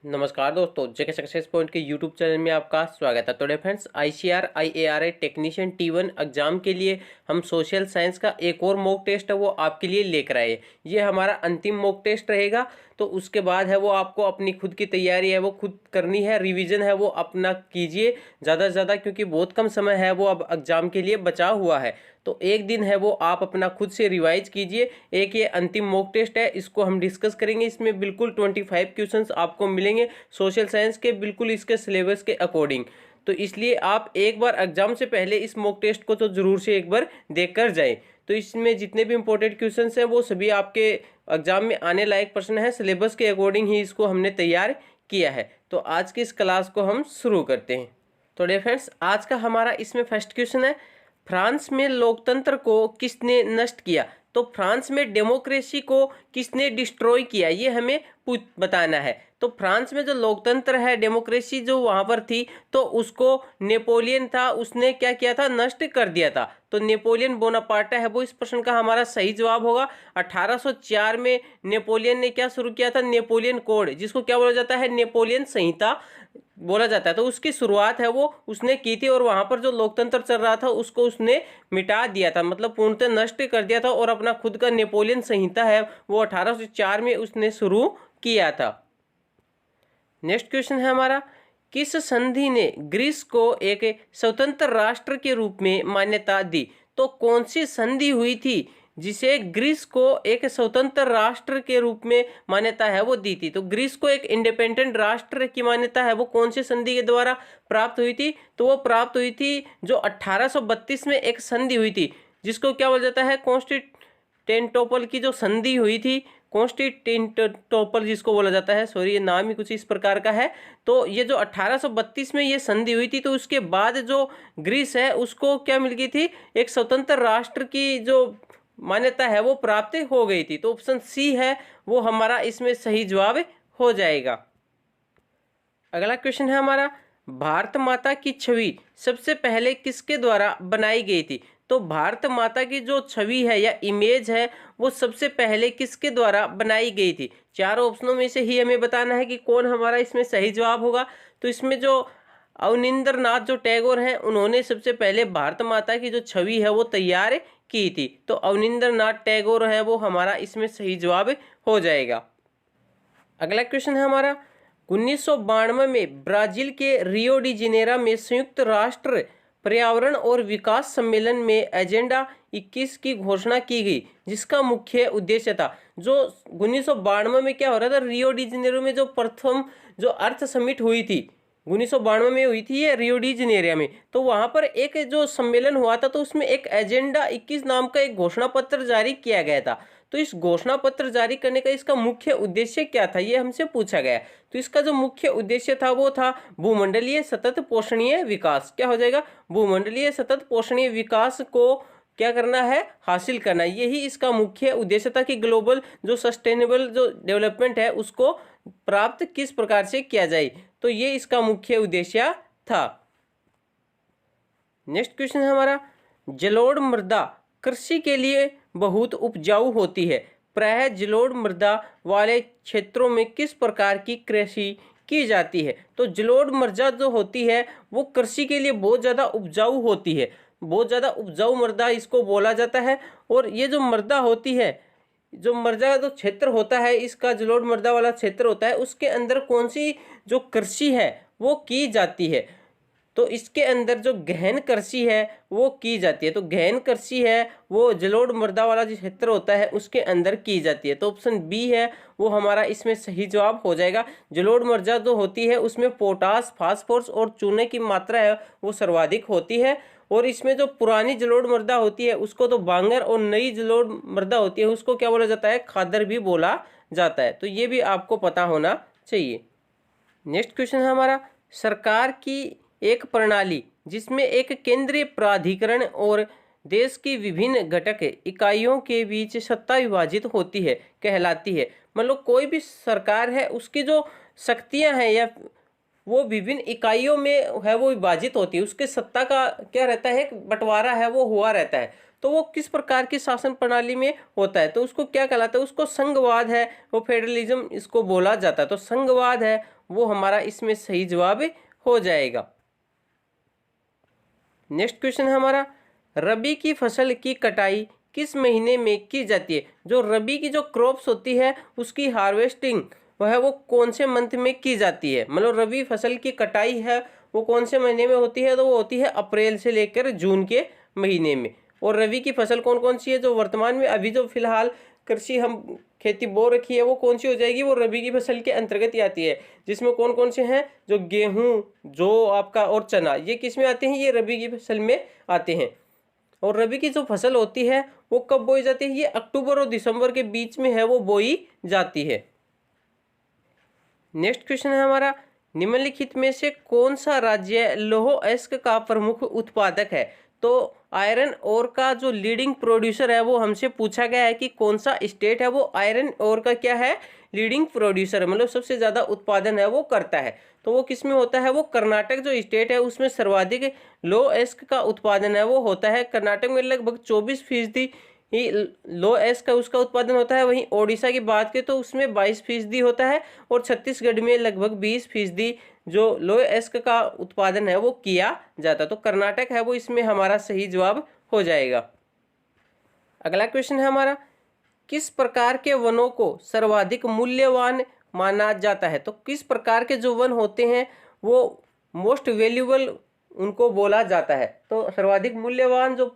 नमस्कार दोस्तों, JK success point के यूट्यूब चैनल में आपका स्वागत है। तो friends, ICR IARA technician T1 exam के लिए हम सोशल साइंस का एक और मॉक टेस्ट है वो आपके लिए लेकर आए। ये हमारा अंतिम मॉक टेस्ट रहेगा। तो उसके बाद है वो आपको अपनी खुद की तैयारी है वो खुद करनी है, रिवीजन है वो अपना कीजिए ज़्यादा से ज़्यादा, क्योंकि बहुत कम समय है वो अब एग्जाम के लिए बचा हुआ है। तो एक दिन है वो आप अपना खुद से रिवाइज कीजिए। एक ये अंतिम मॉक टेस्ट है, इसको हम डिस्कस करेंगे। इसमें बिल्कुल 25 क्वेश्चंस आपको मिलेंगे सोशल साइंस के, बिल्कुल इसके सिलेबस के अकॉर्डिंग। तो इसलिए आप एक बार एग्जाम से पहले इस मॉक टेस्ट को तो जरूर से एक बार देख कर जाएं। तो इसमें जितने भी इंपॉर्टेंट क्वेश्चंस हैं वो सभी आपके एग्जाम में आने लायक प्रश्न है, सिलेबस के अकॉर्डिंग ही इसको हमने तैयार किया है। तो आज की इस क्लास को हम शुरू करते हैं। तो डियर फ्रेंड्स, आज का हमारा इसमें फर्स्ट क्वेश्चन है, फ्रांस में लोकतंत्र को किसने नष्ट किया? तो फ्रांस में डेमोक्रेसी को किसने डिस्ट्रॉय किया, ये हमें बताना है। तो फ्रांस में जो लोकतंत्र है, डेमोक्रेसी जो वहां पर थी, तो उसको नेपोलियन था, उसने क्या किया था? नष्ट कर दिया था। तो नेपोलियन बोनापार्ट है वो इस प्रश्न का हमारा सही जवाब होगा। 1804 में नेपोलियन ने क्या शुरू किया था? नेपोलियन कोड, जिसको क्या बोला जाता है? नेपोलियन संहिता बोला जाता है। तो उसकी शुरुआत है वो उसने की थी, और वहां पर जो लोकतंत्र चल रहा था उसको उसने मिटा दिया था, मतलब पूर्णतः नष्ट कर दिया था, और अपना खुद का नेपोलियन संहिता है वो 1804 में उसने शुरू किया था। नेक्स्ट क्वेश्चन है हमारा, किस संधि ने ग्रीस को एक स्वतंत्र राष्ट्र के रूप में मान्यता दी? तो कौन सी संधि हुई थी जिसे ग्रीस को एक स्वतंत्र राष्ट्र के रूप में मान्यता है वो दी थी? तो ग्रीस को एक इंडिपेंडेंट राष्ट्र की मान्यता है वो कौन सी संधि के द्वारा प्राप्त हुई थी? तो वो प्राप्त हुई थी जो 1832 में एक संधि हुई थी, जिसको क्या बोला जाता है? कॉन्स्टेंटिनोपल की जो संधि हुई थी, कॉन्स्टेंटिनोपल जिसको बोला जाता है, सॉरी ये नाम ही कुछ इस प्रकार का है। तो ये जो 1832 में ये संधि हुई थी, तो उसके बाद जो ग्रीस है उसको क्या मिल गई थी? एक स्वतंत्र राष्ट्र की जो मान्यता है वो प्राप्त हो गई थी। तो ऑप्शन सी है वो हमारा इसमें सही जवाब हो जाएगा। अगला क्वेश्चन है हमारा, भारत माता की छवि सबसे पहले किसके द्वारा बनाई गई थी? तो भारत माता की जो छवि है या इमेज है वो सबसे पहले किसके द्वारा बनाई गई थी? चारों ऑप्शनों में से ही हमें बताना है कि कौन हमारा इसमें सही जवाब होगा। तो इसमें जो अवनिंद्रनाथ जो टैगोर हैं उन्होंने सबसे पहले भारत माता की जो छवि है वो तैयार की थी। तो अवनिंद्रनाथ टैगोर है वो हमारा इसमें सही जवाब हो जाएगा। अगला क्वेश्चन है हमारा, 1992 में ब्राजील के रियो डी जेनेरो में संयुक्त राष्ट्र पर्यावरण और विकास सम्मेलन में एजेंडा 21 की घोषणा की गई, जिसका मुख्य उद्देश्य था। जो 1992 में क्या हो रहा था? रियो डी जेनेरो में जो प्रथम जो अर्थ समिट हुई थी 1992 में हुई थी ये रियो डी जेनेरिया में। तो वहां पर एक जो सम्मेलन हुआ था, तो उसमें एक एजेंडा 21 नाम का एक घोषणा पत्र जारी किया गया था। तो इस घोषणा पत्र जारी करने का इसका मुख्य उद्देश्य क्या था, ये हमसे पूछा गया। तो इसका जो मुख्य उद्देश्य था वो था भूमंडलीय सतत पोषणीय विकास। क्या हो जाएगा? भूमंडलीय सतत पोषणीय विकास को क्या करना है? हासिल करना। यही इसका मुख्य उद्देश्य था कि ग्लोबल जो सस्टेनेबल जो डेवलपमेंट है उसको प्राप्त किस प्रकार से किया जाए। तो ये इसका मुख्य उद्देश्य था। नेक्स्ट क्वेश्चन है हमारा, जलोढ़ मृदा कृषि के लिए बहुत उपजाऊ होती है, प्रायः जलोढ़ मृदा वाले क्षेत्रों में किस प्रकार की कृषि की जाती है? तो जलोढ़ मृदा जो होती है वो कृषि के लिए बहुत ज़्यादा उपजाऊ होती है, बहुत ज़्यादा उपजाऊ मृदा इसको बोला जाता है। और ये जो मृदा होती है, जो मृदा जो क्षेत्र होता है इसका, जलोढ़ मृदा वाला क्षेत्र होता है, उसके अंदर कौन सी जो कृषि है वो की जाती है? तो इसके अंदर जो गहन कृषि है वो की जाती है। तो गहन कृषि है वो जलोढ़ मृदा वाला जो क्षेत्र होता है उसके अंदर की जाती है। तो ऑप्शन बी है वो हमारा इसमें सही जवाब हो जाएगा। जलोढ़ मृदा जो होती है उसमें पोटास, फास्फोरस और चूने की मात्रा है वो सर्वाधिक होती है। और इसमें जो पुरानी जलोढ़ मृदा होती है उसको तो बांगर, और नई जलोढ़ मृदा होती है उसको क्या बोला जाता है? खादर भी बोला जाता है। तो ये भी आपको पता होना चाहिए। नेक्स्ट क्वेश्चन है हमारा, सरकार की एक प्रणाली जिसमें एक केंद्रीय प्राधिकरण और देश की विभिन्न घटक इकाइयों के बीच सत्ता विभाजित होती है कहलाती है। मतलब कोई भी सरकार है उसकी जो शक्तियां हैं या वो विभिन्न इकाइयों में है वो विभाजित होती है, उसके सत्ता का क्या रहता है? बंटवारा है वो हुआ रहता है। तो वो किस प्रकार की शासन प्रणाली में होता है? तो उसको क्या कहलाता है? उसको संघवाद है वो फेडरलिज्म इसको बोला जाता है। तो संघवाद है वो हमारा इसमें सही जवाब हो जाएगा। नेक्स्ट क्वेश्चन है हमारा, रबी की फसल की कटाई किस महीने में की जाती है? जो रबी की जो क्रॉप्स होती है उसकी हार्वेस्टिंग वह वो कौन से मंथ में की जाती है? मतलब रबी फसल की कटाई है वो कौन से महीने में होती है? तो वो होती है अप्रैल से लेकर जून के महीने में। और रबी की फसल कौन कौन सी है जो वर्तमान में अभी जो फिलहाल कृषि हम खेती बो रखी है वो कौन सी हो जाएगी? वो रबी की फसल के अंतर्गत ही आती है, जिसमें कौन कौन से हैं? जो गेहूं, जो आपका और चना, ये किस में आते हैं? ये रबी की फसल में आते हैं। और रबी की जो फसल होती है वो कब बोई जाती है? ये अक्टूबर और दिसंबर के बीच में है वो बोई जाती है। नेक्स्ट क्वेश्चन है हमारा, निम्नलिखित में से कौन सा राज्य लौह अयस्क का प्रमुख उत्पादक है? तो आयरन ओर का जो लीडिंग प्रोड्यूसर है वो हमसे पूछा गया है कि कौन सा स्टेट है वो आयरन ओर का क्या है? लीडिंग प्रोड्यूसर है, मतलब सबसे ज्यादा उत्पादन है वो करता है। तो वो किस में होता है? वो कर्नाटक जो स्टेट है उसमें सर्वाधिक लौह अयस्क का उत्पादन है वो होता है। कर्नाटक में लगभग 24% ही लौह अयस्क का उसका उत्पादन होता है। वहीं ओडिशा की बात करें तो उसमें 22% होता है और छत्तीसगढ़ में लगभग 20% जो लौह अयस्क का उत्पादन है वो किया जाता है। तो कर्नाटक है वो इसमें हमारा सही जवाब हो जाएगा। अगला क्वेश्चन है हमारा, किस प्रकार के वनों को सर्वाधिक मूल्यवान माना जाता है? तो किस प्रकार के जो वन होते हैं वो मोस्ट वैल्यूएबल उनको बोला जाता है। तो सर्वाधिक मूल्यवान जो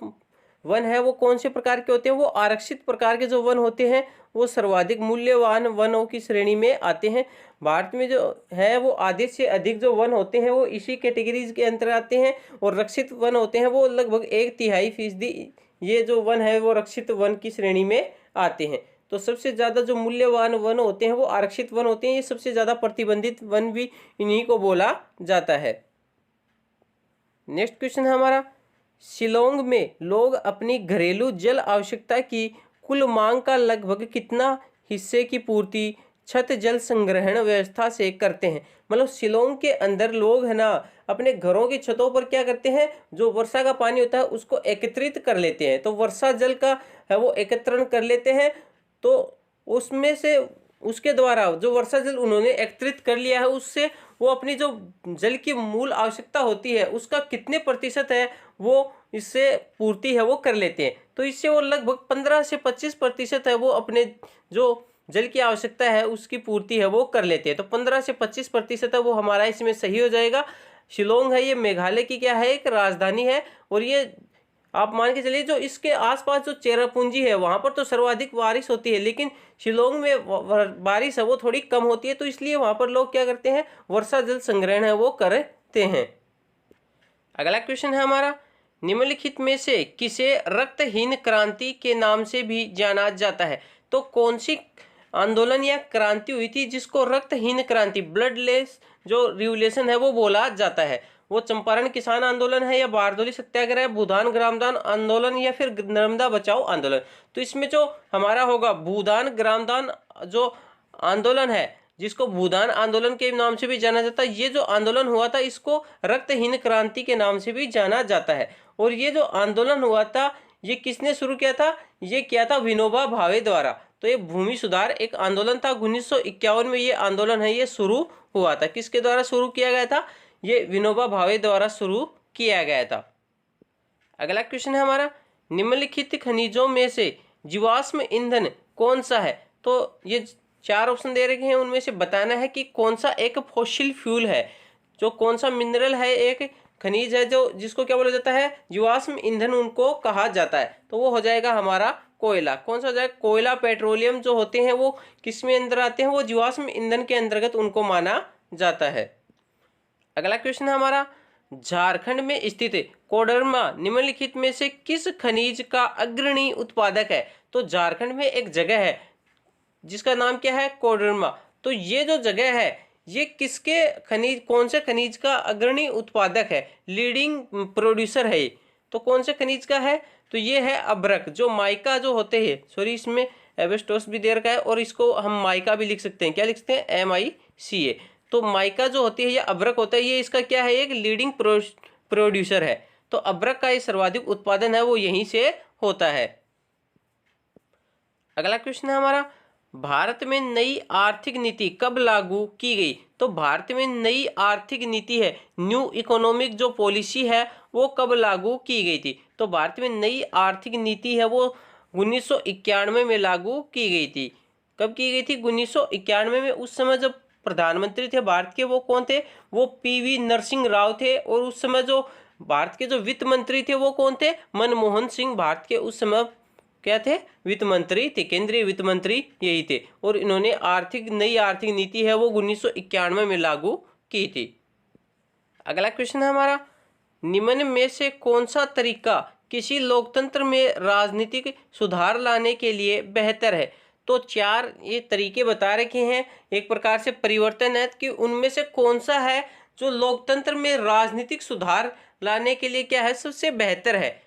वन है वो कौन से प्रकार के होते हैं? वो आरक्षित प्रकार के जो वन होते हैं वो सर्वाधिक मूल्यवान वनों की श्रेणी में आते हैं। भारत में जो है वो आधे से अधिक जो वन होते हैं वो इसी कैटेगरीज के अंतर्गत आते हैं। और रक्षित वन होते हैं वो लगभग 1/3% ये जो वन है वो रक्षित वन की श्रेणी में आते हैं। तो सबसे ज्यादा जो मूल्यवान वन होते हैं वो आरक्षित वन होते हैं। ये सबसे ज्यादा प्रतिबंधित वन भी इन्हीं को बोला जाता है। नेक्स्ट क्वेश्चन है हमारा, शिलोंग में लोग अपनी घरेलू जल आवश्यकता की कुल मांग का लगभग कितना हिस्से की पूर्ति छत जल संग्रहण व्यवस्था से करते हैं? मतलब शिलोंग के अंदर लोग है ना अपने घरों की छतों पर क्या करते हैं? जो वर्षा का पानी होता है उसको एकत्रित कर लेते हैं। तो वर्षा जल का है वो एकत्रण कर लेते हैं। तो उसमें से उसके द्वारा जो वर्षा जल उन्होंने एकत्रित कर लिया है उससे वो अपनी जो जल की मूल आवश्यकता होती है उसका कितने प्रतिशत है वो इससे पूर्ति है वो कर लेते हैं। तो इससे वो लगभग 15 से 25% है वो अपने जो जल की आवश्यकता है उसकी पूर्ति है वो कर लेते हैं। तो 15 से 25% है वो हमारा इसमें सही हो जाएगा। शिलोंग है ये मेघालय की क्या है? एक राजधानी है। और ये आप मान के चलिए जो इसके आसपास जो चेरापूंजी है वहां पर तो सर्वाधिक बारिश होती है, लेकिन शिलोंग में बारिश है वो थोड़ी कम होती है। तो इसलिए वहां पर लोग क्या करते हैं? वर्षा जल संग्रहण है वो करते हैं। अगला क्वेश्चन है हमारा, निम्नलिखित में से किसे रक्तहीन क्रांति के नाम से भी जाना जाता है? तो कौन सी आंदोलन या क्रांति हुई थी जिसको रक्तहीन क्रांति, ब्लडलेस जो रिवोल्यूशन है वो बोला जाता है? वो चंपारण किसान आंदोलन है या बारदोली सत्याग्रह, भूदान ग्रामदान आंदोलन या फिर नर्मदा बचाओ आंदोलन? तो इसमें जो हमारा होगा भूदान ग्रामदान जो आंदोलन है जिसको भूदान आंदोलन के नाम से भी जाना जाता है, ये जो आंदोलन हुआ था इसको रक्तहीन क्रांति के नाम से भी जाना जाता है। और ये जो आंदोलन हुआ था ये किसने शुरू किया था? ये किया था विनोबा भावे द्वारा। तो ये भूमि सुधार एक आंदोलन था। 1951 में ये आंदोलन है ये शुरू हुआ था। किसके द्वारा शुरू किया गया था? ये विनोबा भावे द्वारा शुरू किया गया था। अगला क्वेश्चन है हमारा, निम्नलिखित खनिजों में से जीवाश्म ईंधन कौन सा है? तो ये 4 ऑप्शन दे रखे हैं, उनमें से बताना है कि कौन सा एक फॉसिल फ्यूल है, जो कौन सा मिनरल है, एक खनिज है जो जिसको क्या बोला जाता है? जीवाश्म ईंधन उनको कहा जाता है। तो वो हो जाएगा हमारा कोयला। कौन सा हो जाएगा? कोयला, पेट्रोलियम जो होते हैं वो किस में अंदर आते हैं? वो जीवाश्म ईंधन के अंतर्गत उनको माना जाता है। अगला क्वेश्चन है हमारा, झारखंड में स्थित कोडरमा निम्नलिखित में से किस खनिज का अग्रणी उत्पादक है? तो झारखंड में एक जगह है जिसका नाम क्या है? कोडरमा। तो ये जो जगह है ये किसके खनिज, कौन से खनिज का अग्रणी उत्पादक है? लीडिंग प्रोड्यूसर है। तो कौन से खनिज का है? तो ये है अभ्रक। जो माइका जो होते हैं, सॉरी इसमें एस्बेस्टोस भी दे रखा है और इसको हम माइका भी लिख सकते हैं। क्या लिख सकते हैं? MICA। तो माइका जो होती है ये अभ्रक होता है, ये इसका क्या है? एक लीडिंग प्रोड्यूसर है। तो अभ्रक का ये सर्वाधिक उत्पादन है वो यहीं से होता है। अगला क्वेश्चन है हमारा, भारत में नई आर्थिक नीति कब लागू की गई? तो भारत में नई आर्थिक नीति है, न्यू इकोनॉमिक जो पॉलिसी है वो कब लागू की गई थी? तो भारत में नई आर्थिक नीति है वो 1991 में लागू की गई थी। कब की गई थी? 1991 में। उस समय जो प्रधानमंत्री थे भारत के वो कौन थे? वो पीवी नरसिंह राव थे। और उस समय जो भारत के जो वित्त मंत्री थे वो कौन थे? मनमोहन सिंह भारत के उस समय क्या थे? वित्त मंत्री थे, केंद्रीय वित्त मंत्री यही थे। और इन्होंने नई आर्थिक नीति है वो 1991 में लागू की थी। अगला क्वेश्चन है हमारा, निम्न में से कौन सा तरीका किसी लोकतंत्र में राजनीतिक सुधार लाने के लिए बेहतर है? तो 4 ये तरीके बता रखे हैं, एक प्रकार से परिवर्तन है कि उनमें से कौन सा है जो लोकतंत्र में राजनीतिक सुधार लाने के लिए क्या है, सबसे बेहतर है।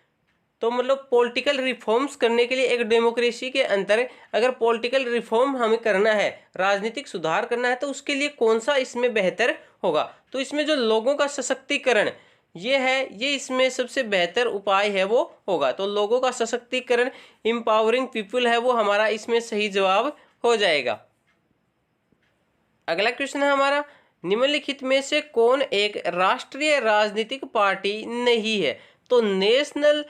तो मतलब पॉलिटिकल रिफॉर्म्स करने के लिए एक डेमोक्रेसी के अंदर अगर पॉलिटिकल रिफॉर्म हमें करना है, राजनीतिक सुधार करना है, तो उसके लिए कौन सा इसमें बेहतर होगा? तो इसमें जो लोगों का सशक्तिकरण ये है, ये इसमें सबसे बेहतर उपाय है वो होगा। तो लोगों का सशक्तिकरण, एम्पावरिंग पीपल है वो हमारा इसमें सही जवाब हो जाएगा। अगला क्वेश्चन है हमारा, निम्नलिखित में से कौन एक राष्ट्रीय राजनीतिक पार्टी नहीं है? तो नेशनल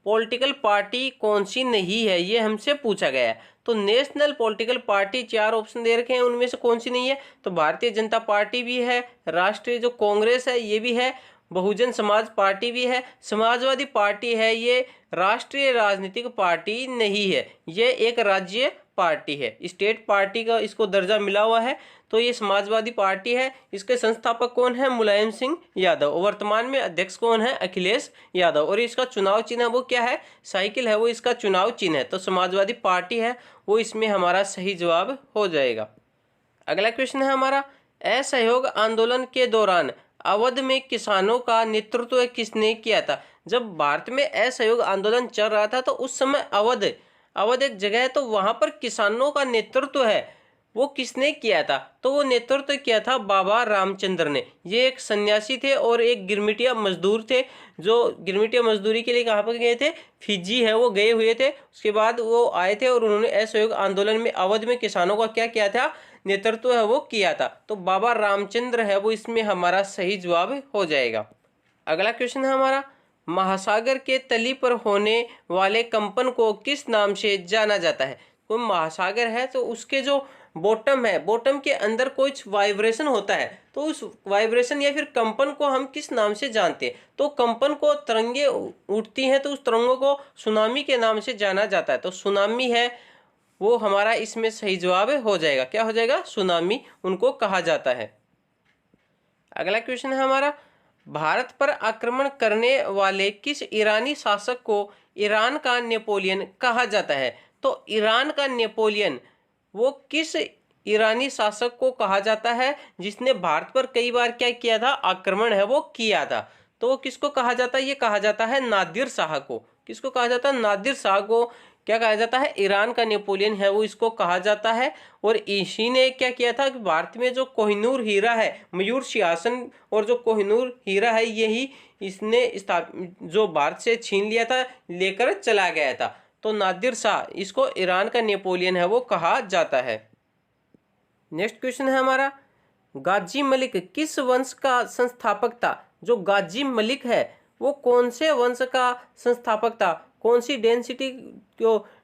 पॉलिटिकल पार्टी कौन सी नहीं है, ये हमसे पूछा गया है। तो नेशनल पॉलिटिकल पार्टी 4 ऑप्शन दे रखे हैं, उनमें से कौन सी नहीं है? तो भारतीय जनता पार्टी भी है, राष्ट्रीय जो कांग्रेस है ये भी है, बहुजन समाज पार्टी भी है, समाजवादी पार्टी है, ये राष्ट्रीय राजनीतिक पार्टी नहीं है, ये एक राज्य पार्टी है, स्टेट पार्टी का इसको दर्जा मिला हुआ है। तो ये समाजवादी पार्टी है। इसके संस्थापक कौन है? मुलायम सिंह यादव। वर्तमान में अध्यक्ष कौन है? अखिलेश यादव। और इसका चुनाव चिन्ह वो क्या है? साइकिल है वो इसका चुनाव चिन्ह है। तो समाजवादी पार्टी है वो इसमें हमारा सही जवाब हो जाएगा। अगला क्वेश्चन है हमारा, असहयोग आंदोलन के दौरान अवध में किसानों का नेतृत्व किसने किया था? जब भारत में असहयोग आंदोलन चल रहा था तो उस समय अवध एक जगह है, तो वहां पर किसानों का नेतृत्व है वो किसने किया था? तो वो नेतृत्व किया था बाबा रामचंद्र ने। ये एक सन्यासी थे और एक गिरमिटिया मजदूर थे, जो गिरमिटिया मजदूरी के लिए कहाँ पर गए थे? फिजी है वो गए हुए थे। उसके बाद वो आए थे और उन्होंने असहयोग आंदोलन में अवध में किसानों का क्या किया था? नेतृत्व है वो किया था। तो बाबा रामचंद्र है वो इसमें हमारा सही जवाब हो जाएगा। अगला क्वेश्चन है हमारा, महासागर के तली पर होने वाले कंपन को किस नाम से जाना जाता है? कोई महासागर है तो उसके जो बॉटम है, बॉटम के अंदर कुछ वाइब्रेशन होता है, तो उस वाइब्रेशन या फिर कंपन को हम किस नाम से जानते हैं? तो कंपन को तरंगे उठती हैं तो उस तरंगों को सुनामी के नाम से जाना जाता है। तो सुनामी है वो हमारा इसमें सही जवाब हो जाएगा। क्या हो जाएगा? सुनामी उनको कहा जाता है। अगला क्वेश्चन है हमारा, भारत पर आक्रमण करने वाले किस ईरानी शासक को ईरान का नेपोलियन कहा जाता है? तो ईरान का नेपोलियन वो किस ईरानी शासक को कहा जाता है जिसने भारत पर कई बार क्या किया था? आक्रमण है वो किया था। तो वो किसको कहा जाता है? ये कहा जाता है नादिर शाह को। किसको कहा जाता है? नादिर शाह को क्या कहा जाता है? ईरान का नेपोलियन है वो इसको कहा जाता है। और इसी ने क्या किया था कि भारत में जो कोहिनूर हीरा है, मयूर सिंहासन और जो कोहिनूर हीरा है, यही इसने जो भारत से छीन लिया था, लेकर चला गया था। तो नादिर शाह, इसको ईरान का नेपोलियन है वो कहा जाता है। नेक्स्ट क्वेश्चन है हमारा, गाजी मलिक किस वंश का संस्थापक था? जो गाजी मलिक है वो कौन से वंश का संस्थापक था? कौन सी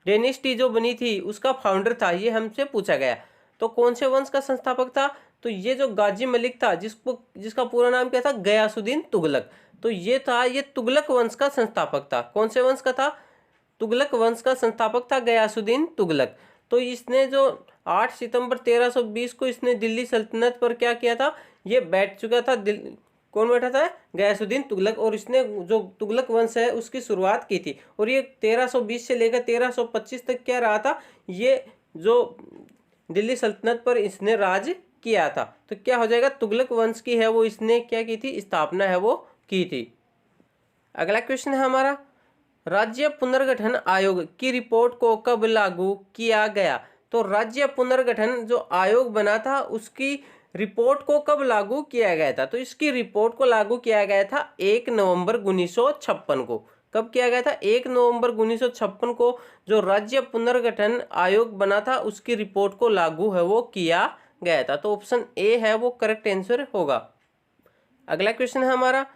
डेनिस्टी जो बनी थी उसका फाउंडर था? ये हमसे पूछा गया। तो कौन से वंश का संस्थापक था? तो ये जो गाजी मलिक था, जिसका पूरा नाम क्या था? गयासुद्दीन तुगलक। तो ये तुगलक वंश का संस्थापक था। कौन से वंश का था? तुगलक वंश का संस्थापक था गयासुद्दीन तुगलक। तो इसने जो 8 सितंबर 1320 को इसने दिल्ली सल्तनत पर क्या किया था? ये बैठ चुका था। कौन बैठा था? गयासुद्दीन तुगलक। और इसने जो तुगलक वंश है उसकी शुरुआत की थी। और ये 1320 से लेकर 1325 तक क्या रहा था? ये जो दिल्ली सल्तनत पर इसने राज किया था। तो क्या हो जाएगा? तुगलक वंश की है वो इसने क्या की थी? स्थापना है वो की थी। अगला क्वेश्चन है हमारा, राज्य पुनर्गठन आयोग की रिपोर्ट को कब लागू किया गया? तो राज्य पुनर्गठन जो आयोग बना था उसकी रिपोर्ट को कब लागू किया गया था? तो इसकी रिपोर्ट को लागू किया गया था 1 नवंबर 1956 को। कब किया गया था? 1 नवंबर 1956 को जो राज्य पुनर्गठन आयोग बना था उसकी रिपोर्ट को लागू है वो किया गया था। तो ऑप्शन ए है वो करेक्ट आंसर होगा। अगला क्वेश्चन है हमारा,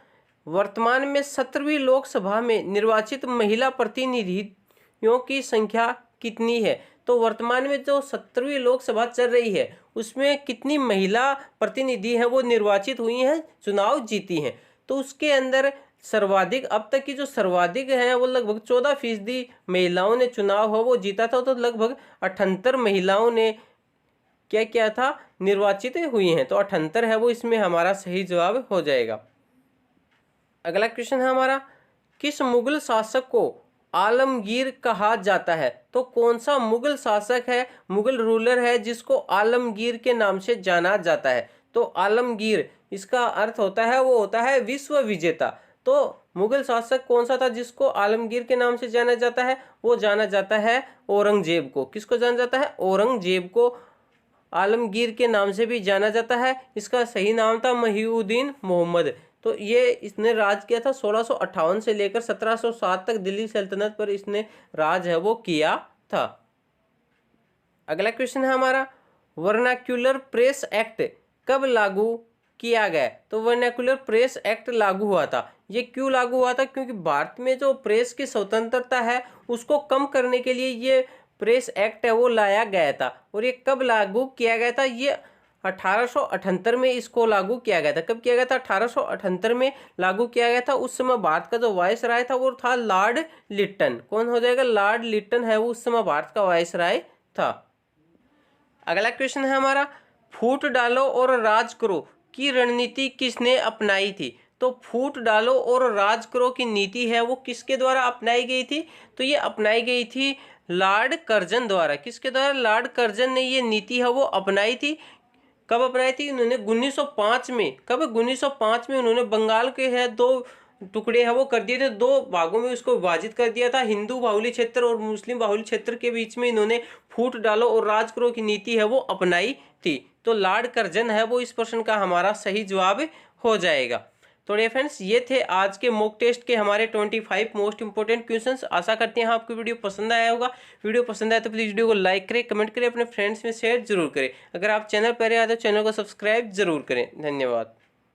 वर्तमान में 17वीं लोकसभा में निर्वाचित महिला प्रतिनिधियों की संख्या कितनी है? तो वर्तमान में जो 17वीं लोकसभा चल रही है उसमें कितनी महिला प्रतिनिधि हैं वो निर्वाचित हुई हैं, चुनाव जीती हैं? तो उसके अंदर सर्वाधिक, अब तक की जो सर्वाधिक है वो लगभग 14% महिलाओं ने चुनाव हो वो जीता था। तो लगभग 78 महिलाओं ने क्या किया था, निर्वाचित हुई हैं। तो 78 है वो इसमें हमारा सही जवाब हो जाएगा। अगला क्वेश्चन है हमारा, किस मुगल शासक को आलमगीर कहा जाता है? तो कौन सा मुगल शासक है, मुगल रूलर है जिसको आलमगीर के नाम से जाना जाता है? तो आलमगीर इसका अर्थ होता है वो होता है विश्व विजेता। तो मुगल शासक कौन सा था जिसको आलमगीर के नाम से जाना जाता है? वो जाना जाता है औरंगजेब को। किसको जाना जाता है? औरंगजेब को आलमगीर के नाम से भी जाना जाता है। इसका सही नाम था महिउद्दीन मोहम्मद। तो ये इसने राज किया था 1658 से लेकर 1707 तक दिल्ली सल्तनत पर इसने राज है वो किया था। अगला क्वेश्चन है हमारा, वर्नाक्युलर प्रेस एक्ट कब लागू किया गया? तो वर्नाक्युलर प्रेस एक्ट लागू हुआ था। ये क्यों लागू हुआ था? क्योंकि भारत में जो प्रेस की स्वतंत्रता है उसको कम करने के लिए ये प्रेस एक्ट है वो लाया गया था। और ये कब लागू किया गया था? ये 1878 में इसको लागू किया गया था। कब किया गया था? 1878 में लागू किया गया था। उस समय भारत का जो वायसराय था वो था लॉर्ड लिट्टन। कौन हो जाएगा? लॉर्ड लिट्टन है वो उस समय भारत का वायसराय था। अगला क्वेश्चन है हमारा, फूट डालो और राज करो की रणनीति किसने अपनाई थी? तो फूट डालो और राज करो की नीति है वो किसके द्वारा अपनाई गई थी? तो ये अपनाई गई थी लॉर्ड कर्जन द्वारा। किसके द्वारा? लॉर्ड कर्जन ने ये नीति है वो अपनाई थी। कब अपनाई थी? उन्होंने 1905 में। कब? 1905 में उन्होंने बंगाल के है 2 टुकड़े है वो कर दिए थे, 2 भागों में उसको विभाजित कर दिया था। हिंदू बाहुल्य क्षेत्र और मुस्लिम बाहुल्य क्षेत्र के बीच में इन्होंने फूट डालो और राज करो की नीति है वो अपनाई थी। तो लॉर्ड कर्जन है वो इस प्रश्न का हमारा सही जवाब हो जाएगा। तो डियर फ्रेंड्स, ये थे आज के मॉक टेस्ट के हमारे 25 मोस्ट इंपोर्टेंट क्वेश्चंस। आशा करते हैं आपको वीडियो पसंद आया होगा। वीडियो पसंद आया तो प्लीज़ वीडियो को लाइक करें, कमेंट करें, अपने फ्रेंड्स में शेयर जरूर करें। अगर आप चैनल पर आए तो चैनल को सब्सक्राइब जरूर करें। धन्यवाद।